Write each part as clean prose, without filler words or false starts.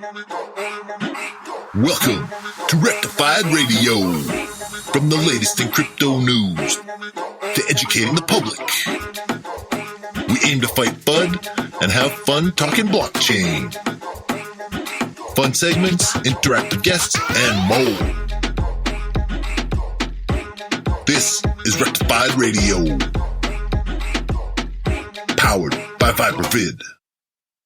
Welcome to Rectified Radio. From the latest in crypto news to educating the public, we aim to fight FUD and have fun talking blockchain. Fun segments, interactive guests, and more. This is Rectified Radio. Powered by Vibravid.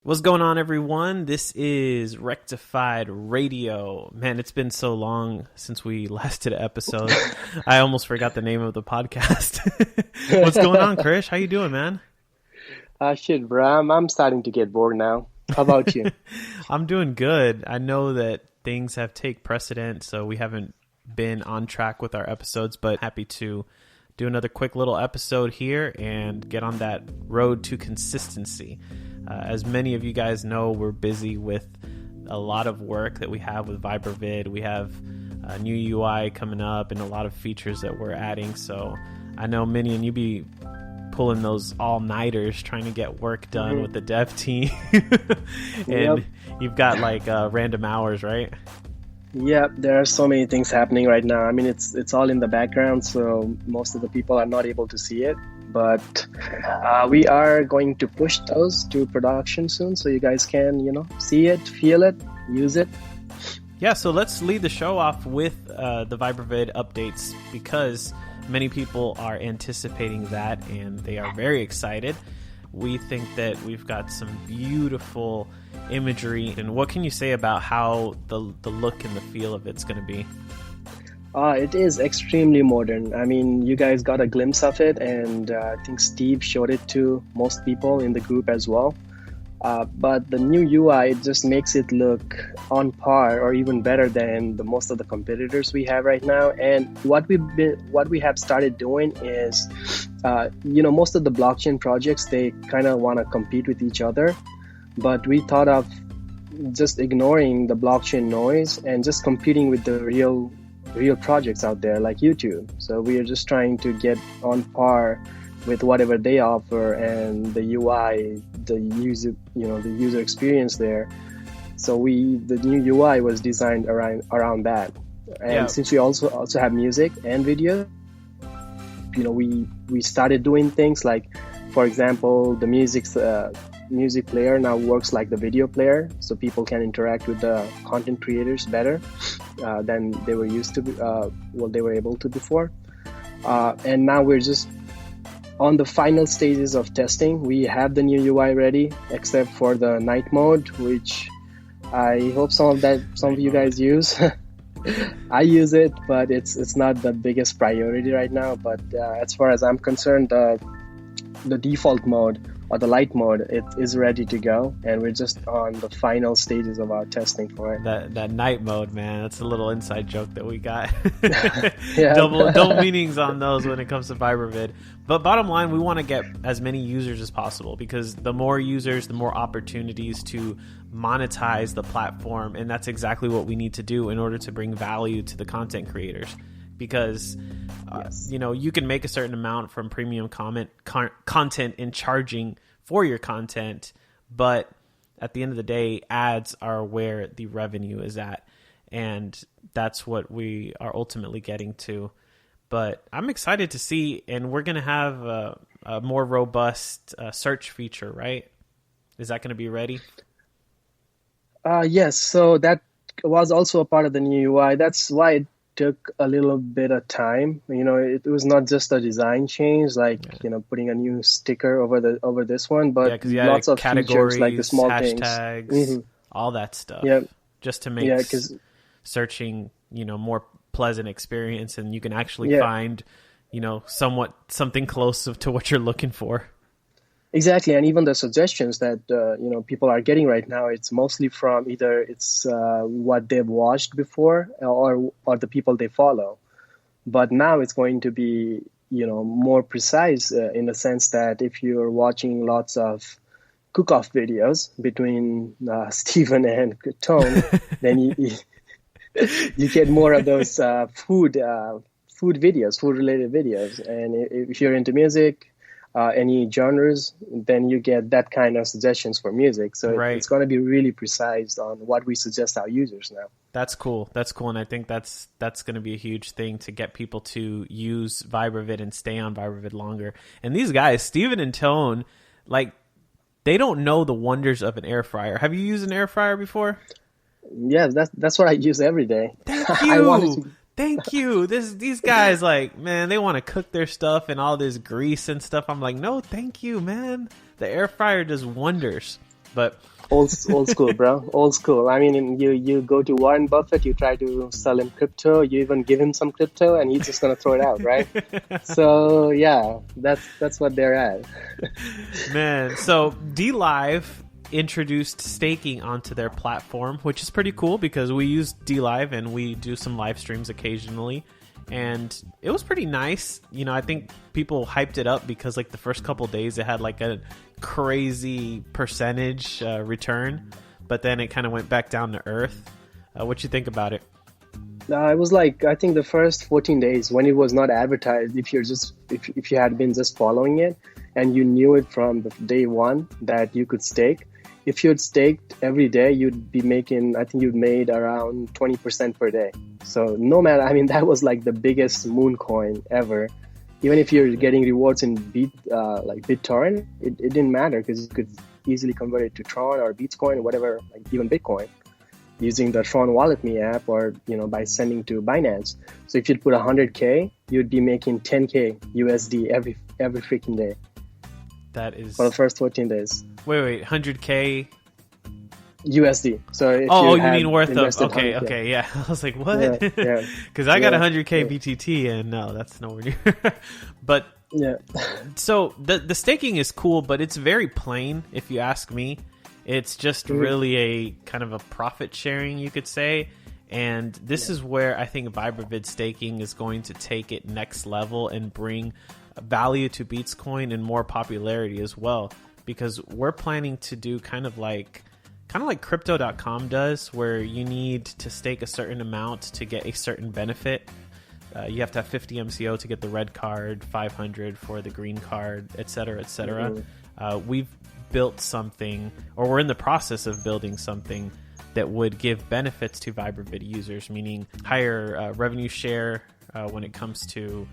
What's going on, everyone? This is Rectified Radio. Man, it's been so long since we last did an episode. I almost forgot the name of the podcast. What's going on, Krish? How you doing, man? Shit, bro. I'm starting to get bored now. How about you? I'm doing good. I know that things have taken precedent, so we haven't been on track with our episodes, but happy to do another quick little episode here and get on that road to consistency. As many of you guys know, we're busy with a lot of work that we have with Vibravid. We have a new UI coming up and a lot of features that we're adding. So I know, Minion, you be pulling those all-nighters trying to get work done with the dev team. And you've got like random hours, right? Yep, there are so many things happening right now. I mean, it's all in the background, so most of the people are not able to see it. But we are going to push those to production soon, so you guys can, see it, feel it, use it. Yeah, so let's lead the show off with the Vibravid updates, because many people are anticipating that, and they are very excited. We think that we've got some beautiful imagery. And what can you say about how the look and the feel of it's going to be? It is extremely modern. I mean, you guys got a glimpse of it, and I think Steve showed it to most people in the group as well. But the new UI, it just makes it look on par or even better than most of the competitors we have right now. And what we have started doing is, most of the blockchain projects, they kind of want to compete with each other. But we thought of just ignoring the blockchain noise and just competing with the real projects out there like YouTube. So we are just trying to get on par with whatever they offer, and the UI, the user experience there. So the new UI was designed around that. And since we also have music and video, we started doing things like, for example, the music player now works like the video player, so people can interact with the content creators better than they were used to, they were able to before. And now we're just on the final stages of testing. We have the new UI ready, except for the night mode, which I hope some of you guys use. I use it, but it's not the biggest priority right now. But as far as I'm concerned, the default mode or the light mode, it is ready to go, and we're just on the final stages of our testing for it. That night mode, man, that's a little inside joke that we got. Yeah. double meanings on those when it comes to Vibravid. But bottom line, we want to get as many users as possible, because the more users, the more opportunities to monetize the platform, and that's exactly what we need to do in order to bring value to the content creators. Because you can make a certain amount from premium content and charging for your content, but at the end of the day, ads are where the revenue is at, and that's what we are ultimately getting to. But I'm excited to see, and we're going to have a more robust search feature, right? Is that going to be ready? Yes, so that was also a part of the new UI. That's why it took a little bit of time. It was not just a design change, like putting a new sticker over this one, but lots of features like the small hashtags, all that stuff, just to make searching more pleasant experience, and you can actually find somewhat something close to what you're looking for. Exactly, and even the suggestions that people are getting right now, it's mostly from either it's what they've watched before or the people they follow. But now it's going to be more precise in the sense that if you're watching lots of cook-off videos between Steven and Tone, then you get more of those food videos, food-related videos. And if you're into music, any genres, then you get that kind of suggestions for music. So it's going to be really precise on what we suggest our users now. That's cool. That's cool. And I think that's going to be a huge thing to get people to use Vibravid and stay on Vibravid longer. And these guys, Steven and Tone, like, they don't know the wonders of an air fryer. Have you used an air fryer before? Yeah, that's what I use every day. Thank you. Thank you. These guys, like, man, they want to cook their stuff and all this grease and stuff. I'm like, no, thank you, man. The air fryer does wonders. But old school, bro. Old school. I mean, you go to Warren Buffett, you try to sell him crypto, you even give him some crypto, and he's just gonna throw it out, right? So yeah, that's what they're at. Man, so DLive introduced staking onto their platform, which is pretty cool because we use DLive and we do some live streams occasionally, and it was pretty nice. You know, I think people hyped it up because like the first couple days it had like a crazy percentage return, but then it kind of went back down to earth. What you think about it? It was like, I think the first 14 days when it was not advertised, if you had been just following it and you knew it from the day one that you could stake, if you had staked every day, you'd be making, I think you'd made around 20% per day. So no matter, I mean, that was like the biggest moon coin ever. Even if you're getting rewards in BitTorrent, it didn't matter because you could easily convert it to Tron or Bitcoin or whatever, like even Bitcoin, using the Tron Wallet Me app or, you know, by sending to Binance. So if you'd put 100K, you'd be making 10K USD every freaking day. That is for the first 14 days. Wait, 100K USD. So if you mean worth of? Okay, yeah. I was like, what? Yeah. Because I got 100K BTT, and no, that's nowhere near. But yeah. So the staking is cool, but it's very plain, if you ask me. It's just really a kind of a profit sharing, you could say. And this is where I think Vibravid staking is going to take it next level and bring value to Bitcoin and more popularity as well, because we're planning to do kind of like crypto.com does, where you need to stake a certain amount to get a certain benefit. You have to have 50 MCO to get the red card, 500 for the green card, etc., etc. We've built something, or we're in the process of building something that would give benefits to Vibravid users, meaning higher revenue share when it comes to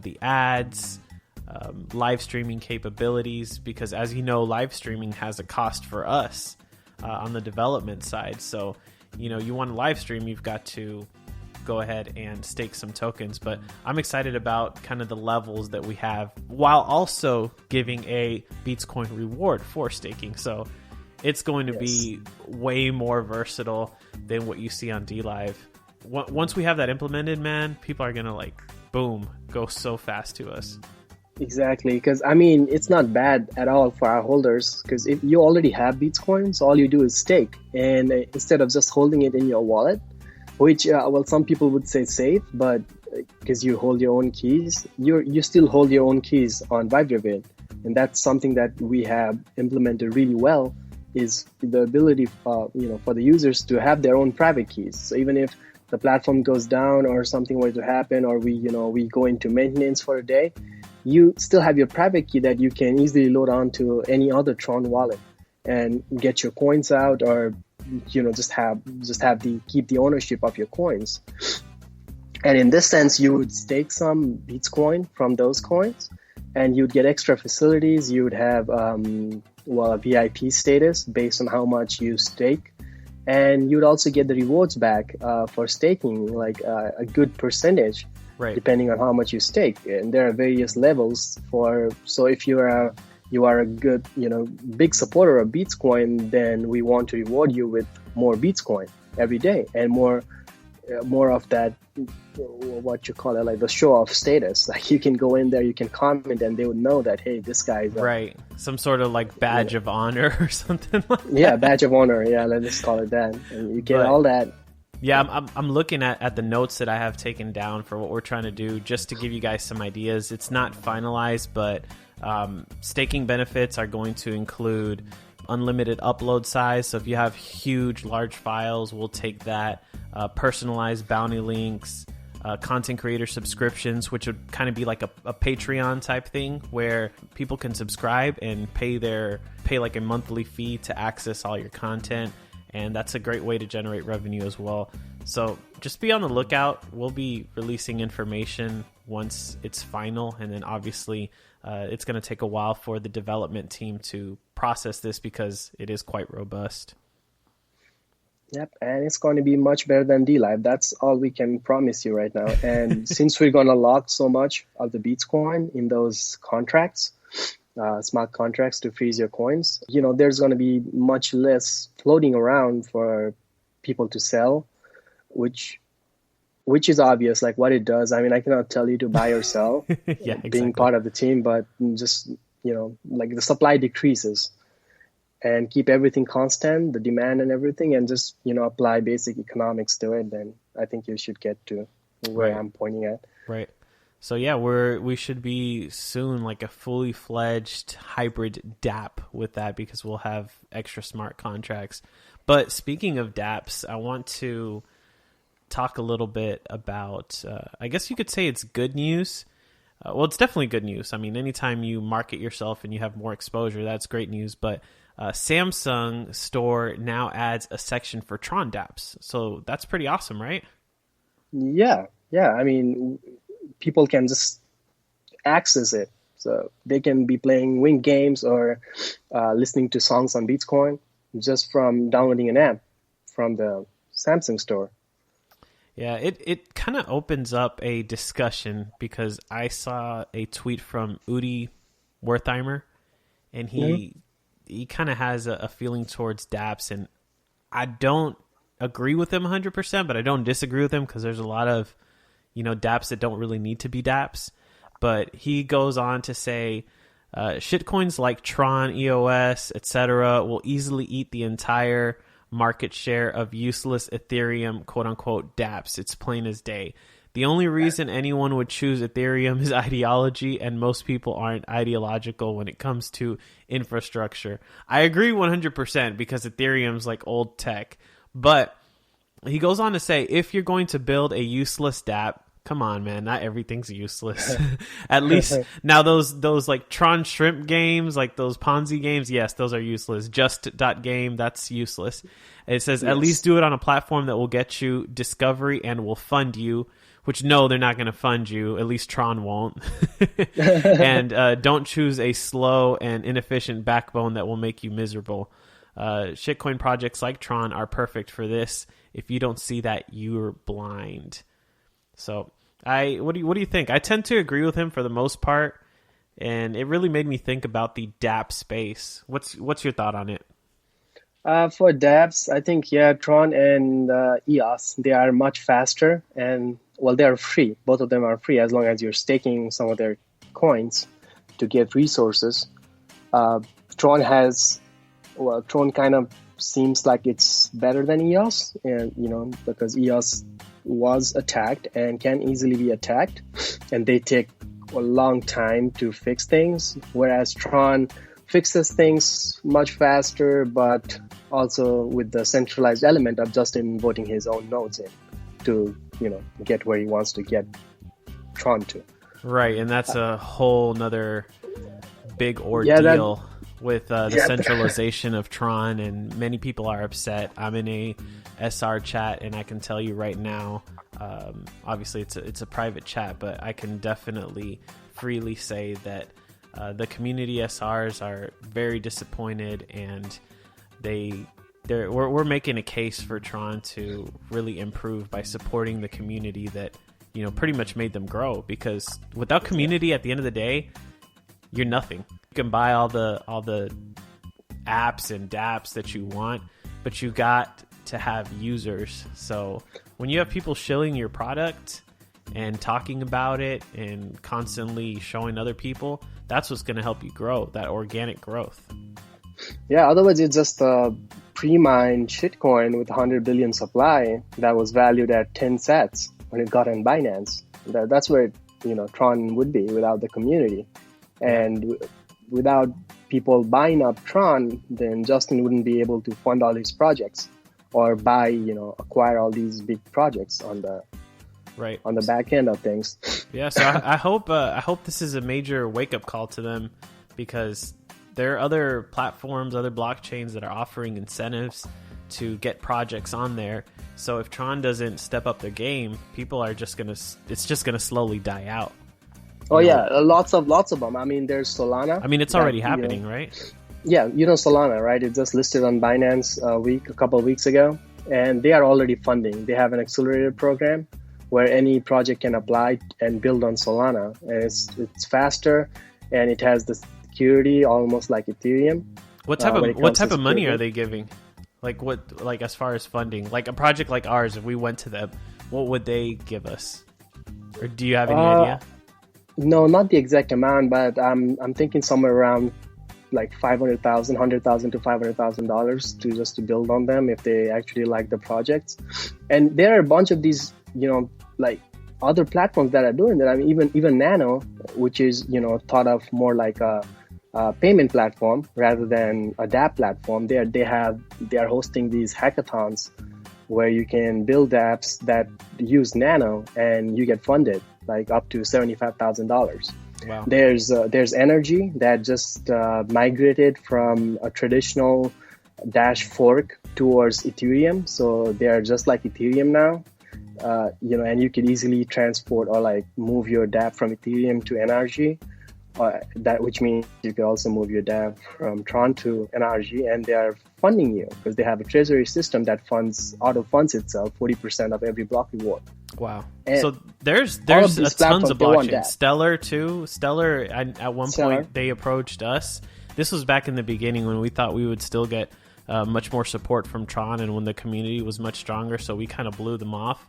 the ads, live streaming capabilities, because as you know, live streaming has a cost for us on the development side. So, you know, you want to live stream, you've got to go ahead and stake some tokens. But I'm excited about kind of the levels that we have while also giving a Bitcoin reward for staking. So it's going to be way more versatile than what you see on DLive. Once we have that implemented, man, people are going to like, boom, go so fast to us. Exactly, because I mean, it's not bad at all for our holders, because if you already have Bitcoins, all you do is stake. And instead of just holding it in your wallet, which, well, some people would say safe, but because you hold your own keys, you still hold your own keys on Vibravid. And that's something that we have implemented really well, is the ability for the users to have their own private keys. So even if the platform goes down or something were to happen, or we go into maintenance for a day, you still have your private key that you can easily load onto any other Tron wallet and get your coins out, or keep the ownership of your coins. And in this sense, you would stake some Bitcoin from those coins, and you'd get extra facilities. You would have a VIP status based on how much you stake. And you'd also get the rewards back for staking, like a good percentage, depending on how much you stake. And there are various levels so if you are a good, big supporter of Bitcoin, then we want to reward you with more Bitcoin every day and more of that, what you call it, like the show off status. Like you can go in there, you can comment, and they would know that, hey, this guy's some sort of like badge of honor or something like that. Yeah, badge of honor. Yeah, let's just call it that. And you get all that. Yeah, I'm looking at the notes that I have taken down for what we're trying to do, just to give you guys some ideas. It's not finalized, but staking benefits are going to include unlimited upload size. So if you have large files, we'll take that. Personalized bounty links, content creator subscriptions, which would kind of be like a Patreon type thing where people can subscribe and pay like a monthly fee to access all your content. And that's a great way to generate revenue as well. So just be on the lookout. We'll be releasing information once it's final. And then obviously it's going to take a while for the development team to process this because it is quite robust. Yep, and it's going to be much better than DLive. That's all we can promise you right now. And since we're going to lock so much of the Beats coin in those contracts, smart contracts to freeze your coins, there's going to be much less floating around for people to sell, which is obvious, like what it does. I mean, I cannot tell you to buy or sell exactly. Being part of the team, but just, like the supply decreases. And keep everything constant, the demand and everything, and just, apply basic economics to it, then I think you should get to where I'm pointing at. Right. So yeah, we should be soon like a fully fledged hybrid DApp with that because we'll have extra smart contracts. But speaking of DApps, I want to talk a little bit about, I guess you could say it's good news. Well, it's definitely good news. I mean, anytime you market yourself and you have more exposure, that's great news. But Samsung store now adds a section for Tron Dapps. So that's pretty awesome, right? Yeah. I mean, people can just access it. So they can be playing Wing games or listening to songs on Beatscoin just from downloading an app from the Samsung store. Yeah, it kind of opens up a discussion because I saw a tweet from Udi Wertheimer, and he kind of has a feeling towards Dapps, and I don't agree with him 100%, but I don't disagree with him because there's a lot of, Dapps that don't really need to be Dapps. But he goes on to say, shitcoins like Tron, EOS, etc. will easily eat the entire market share of useless Ethereum, quote unquote, Dapps. It's plain as day. The only reason anyone would choose Ethereum is ideology, and most people aren't ideological when it comes to infrastructure. I agree 100% because Ethereum's like old tech. But he goes on to say, if you're going to build a useless dApp, come on, man, not everything's useless. At least now those like Tron shrimp games, like those Ponzi games, yes, those are useless. Just.game, that's useless. It says at least do it on a platform that will get you discovery and will fund you, which no, they're not going to fund you. At least Tron won't. And don't choose a slow and inefficient backbone that will make you miserable. Shitcoin projects like Tron are perfect for this. If you don't see that, you're blind. So what do you think? I tend to agree with him for the most part, and it really made me think about the DApp space. What's your thought on it? For dApps, I think, Tron and EOS, they are much faster and, they are free. Both of them are free as long as you're staking some of their coins to get resources. Tron kind of seems like it's better than EOS, and, because EOS was attacked and can easily be attacked, and they take a long time to fix things, whereas Tron fixes things much faster, but also with the centralized element of just inputting his own nodes in to, get where he wants to get Tron to. Right, and that's a whole nother big ordeal with the centralization of Tron, and many people are upset. I'm in a SR chat, and I can tell you right now, obviously it's a private chat, but I can definitely freely say that the community SRs are very disappointed, and we're making a case for Tron to really improve by supporting the community that pretty much made them grow, because without community at the end of the day, you're nothing. You can buy all the apps and dApps that you want, but you got to have users. So when you have people shilling your product and talking about it and constantly showing other people, that's what's going to help you grow, that organic growth. Yeah, otherwise it's just a pre-mined shitcoin with 100 billion supply that was valued at 10 sats when it got on Binance. That's where Tron would be without the community. And without people buying up Tron, then Justin wouldn't be able to fund all his projects or acquire all these big projects on the right on the back end of things. Yeah, so I hope this is a major wake up call to them, because there are other platforms, other blockchains that are offering incentives to get projects on there. So if Tron doesn't step up their game, people are just gonna slowly die out. Oh yeah, lots of them. I mean, there's Solana. I mean, it's already happening, right? Yeah, Solana, right? It just listed on Binance a couple of weeks ago, and they are already funding. They have an accelerator program where any project can apply and build on Solana, and it's faster, and it has the security almost like Ethereum. What type of money are they giving? Like as far as funding, like a project like ours, if we went to them, what would they give us? Or do you have any idea? No, not the exact amount, but I'm thinking somewhere around like $100,000 to $500,000 to build on them if they actually like the projects. And there are a bunch of these, like other platforms that are doing that. I mean, even Nano, which is thought of more like a payment platform rather than a DApp platform. They are hosting these hackathons where you can build apps that use Nano and you get funded like up to $75,000. Wow. There's Energy that just migrated from a traditional Dash fork towards Ethereum, so they are just like Ethereum now. And you could easily transport or like move your DApp from Ethereum to Energy. Which means you can also move your DApp from Tron to NRG, and they are funding you because they have a treasury system that auto funds itself 40% of every block reward. Wow! And so there's tons of blockchains. Stellar too. Stellar at one point they approached us. This was back in the beginning when we thought we would still get much more support from Tron, and when the community was much stronger, so we kind of blew them off.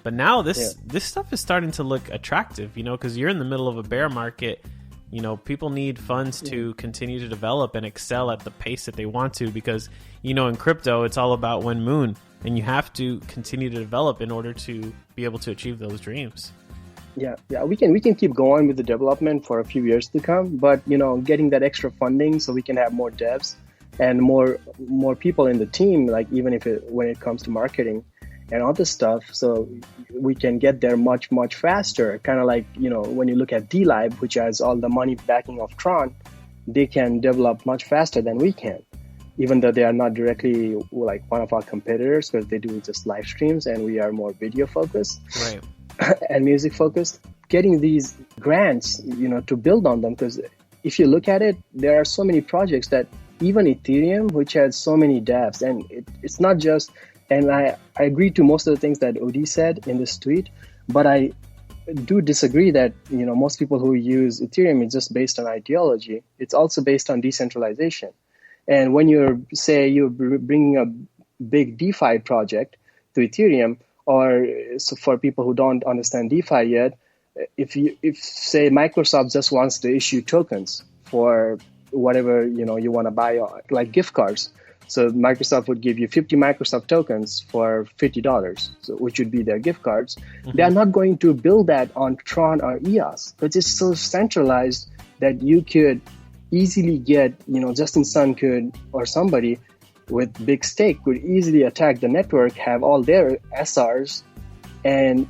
But now this stuff is starting to look attractive, because you're in the middle of a bear market. People need funds to continue to develop and excel at the pace that they want to, because, in crypto, it's all about one moon, and you have to continue to develop in order to be able to achieve those dreams. Yeah, we can keep going with the development for a few years to come, but, getting that extra funding so we can have more devs and more people in the team, like even when it comes to marketing and other stuff, so we can get there much, much faster. Kind of like, when you look at DLive, which has all the money backing of Tron, they can develop much faster than we can, even though they are not directly like one of our competitors, because they do just live streams and we are more video focused, right, and music focused. Getting these grants, to build on them, because if you look at it, there are so many projects that even Ethereum, which has so many dApps, and it's not just. And I agree to most of the things that Odie said in this tweet, but I do disagree that, most people who use Ethereum is just based on ideology. It's also based on decentralization. And when you're bringing a big DeFi project to Ethereum, or so for people who don't understand DeFi yet, if say Microsoft just wants to issue tokens for whatever, you want to buy, like gift cards. So Microsoft would give you 50 Microsoft tokens for $50, which would be their gift cards. Mm-hmm. They are not going to build that on Tron or EOS, because it's so centralized that you could easily get, Justin Sun could, or somebody with big stake could easily attack the network, have all their SRs, and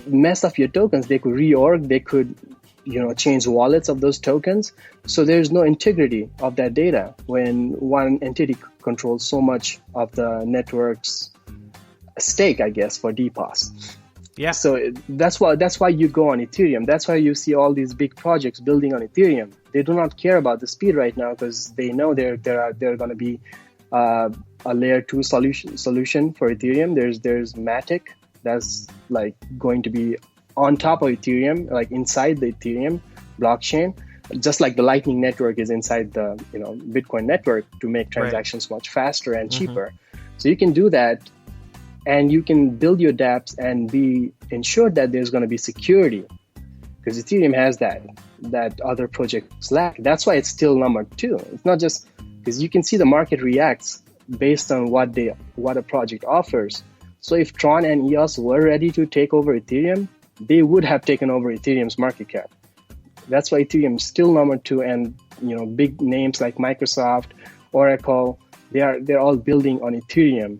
mess up your tokens. They could reorg, they could, change wallets of those tokens. So there's no integrity of that data when one entity controls so much of the network's stake, I guess, for DPOS. Yeah. So that's why you go on Ethereum. That's why you see all these big projects building on Ethereum. They do not care about the speed right now, because they know they're going to be a layer 2 solution for Ethereum. There's Matic that's like going to be on top of Ethereum, like inside the Ethereum blockchain, just like the Lightning Network is inside the Bitcoin network to make transactions much faster and cheaper. So you can do that, and you can build your dApps and be ensured that there's going to be security, because Ethereum has that other projects lack. That's why it's still number 2. It's not just because you can see the market reacts based on what a project offers. So if Tron and EOS were ready to take over Ethereum, they would have taken over Ethereum's market cap. That's why Ethereum is still number 2, and big names like Microsoft, Oracle, they're all building on Ethereum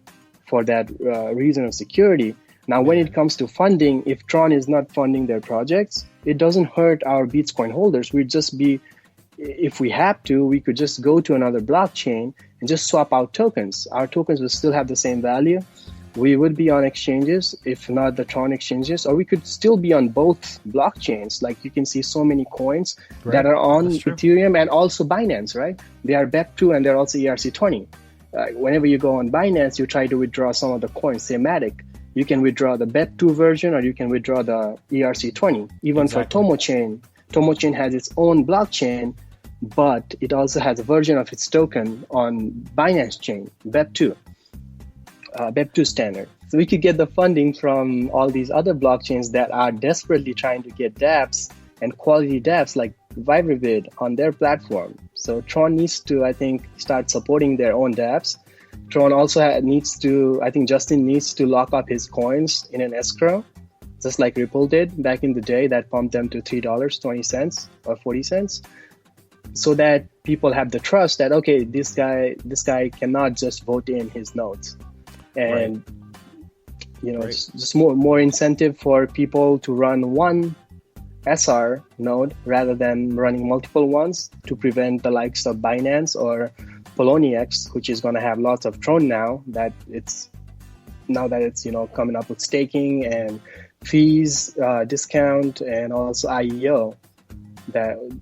for that reason of security. Now, when it comes to funding, if Tron is not funding their projects, it doesn't hurt our Bitcoin holders. We'd just be, if we have to, we could just go to another blockchain and just swap out tokens. Our tokens will still have the same value. We would be on exchanges, if not the Tron exchanges, or we could still be on both blockchains. Like you can see so many coins that are on Ethereum and also Binance, right? They are BEP2 and they're also ERC20. Whenever you go on Binance, you try to withdraw some of the coins, thematic. You can withdraw the BEP2 version or you can withdraw the ERC20. Even for Tomo Chain has its own blockchain, but it also has a version of its token on Binance Chain, BEP2. BEP2 standard. So we could get the funding from all these other blockchains that are desperately trying to get dApps and quality dApps like Vibravid on their platform. So Tron needs to, I think, start supporting their own dApps. Tron also needs to, I think Justin needs to lock up his coins in an escrow, just like Ripple did back in the day that pumped them to $3.20 or 40 cents. So that people have the trust that, okay, this guy cannot just vote in his nodes. And it's just more incentive for people to run one SR node rather than running multiple ones to prevent the likes of Binance or Poloniex, which is going to have lots of Tron now that it's coming up with staking and fees, discount, and also IEO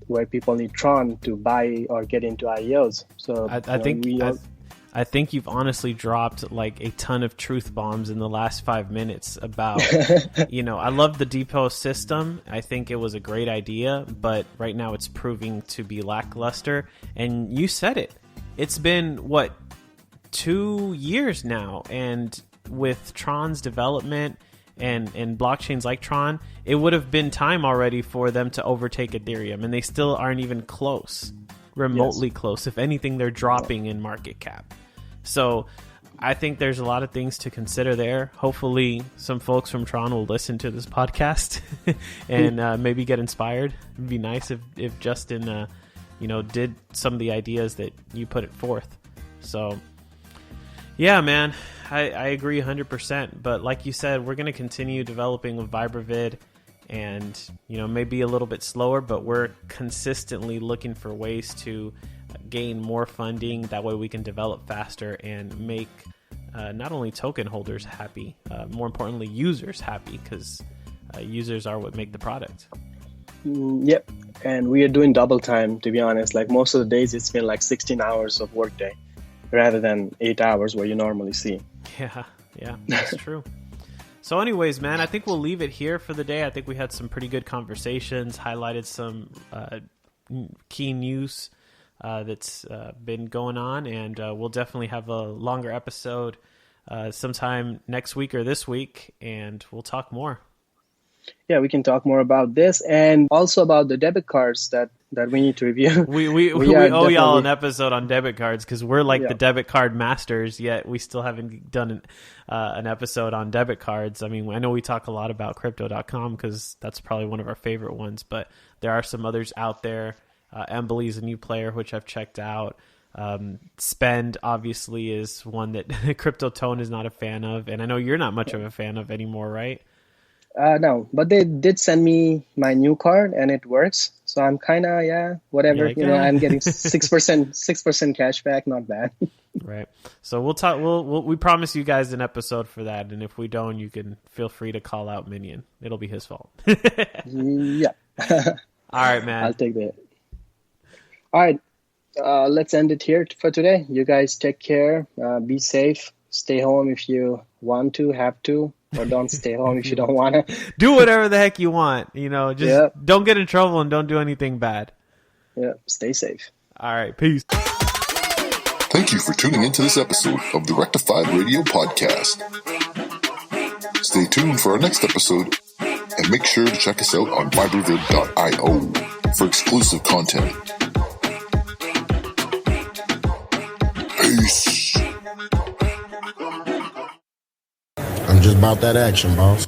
where people need Tron to buy or get into IEOs. So I think you've honestly dropped like a ton of truth bombs in the last 5 minutes about, I love the DPOS system. I think it was a great idea, but right now it's proving to be lackluster. And you said it. It's been, 2 years now. And with Tron's development and blockchains like Tron, it would have been time already for them to overtake Ethereum. And they still aren't even close, remotely close. If anything, they're dropping in market cap. So I think there's a lot of things to consider there. Hopefully some folks from Tron will listen to this podcast and maybe get inspired. It'd be nice if Justin, did some of the ideas that you put it forth. So, yeah, man, I agree 100%. But like you said, we're going to continue developing with Vibravid and, maybe a little bit slower, but we're consistently looking for ways to gain more funding. That way we can develop faster and make not only token holders happy, more importantly users happy, because users are what make the product. Yep. And we are doing double time, to be honest. Like most of the days it's been like 16 hours of workday rather than 8 hours where you normally see. Yeah, that's true. So anyways, man, I think we'll leave it here for the day. I think we had some pretty good conversations, highlighted some key news that's been going on, and we'll definitely have a longer episode sometime next week or this week, and we'll talk more. Yeah, we can talk more about this and also about the debit cards that we need to review. We owe y'all an episode on debit cards because we're like the debit card masters, yet we still haven't done an episode on debit cards. I mean, I know we talk a lot about crypto.com because that's probably one of our favorite ones, but there are some others out there. Embly is a new player, which I've checked out. Spend, obviously, is one that Crypto Tone is not a fan of. And I know you're not much of a fan of anymore, right? No, but they did send me my new card and it works. So I'm kind of, whatever. I'm getting 6% cash back. Not bad. Right. So we'll talk. We promise you guys an episode for that. And if we don't, you can feel free to call out Minion. It'll be his fault. Yeah. All right, man. I'll take that. All right, let's end it here for today. You guys take care, be safe, stay home if you want to, have to, or don't stay home if you don't want to. Do whatever the heck you want, just don't get in trouble and don't do anything bad. Yeah, stay safe. All right, peace. Thank you for tuning into this episode of the Rectified Radio Podcast. Stay tuned for our next episode and make sure to check us out on vibravid.io for exclusive content. Peace. I'm just about that action, boss.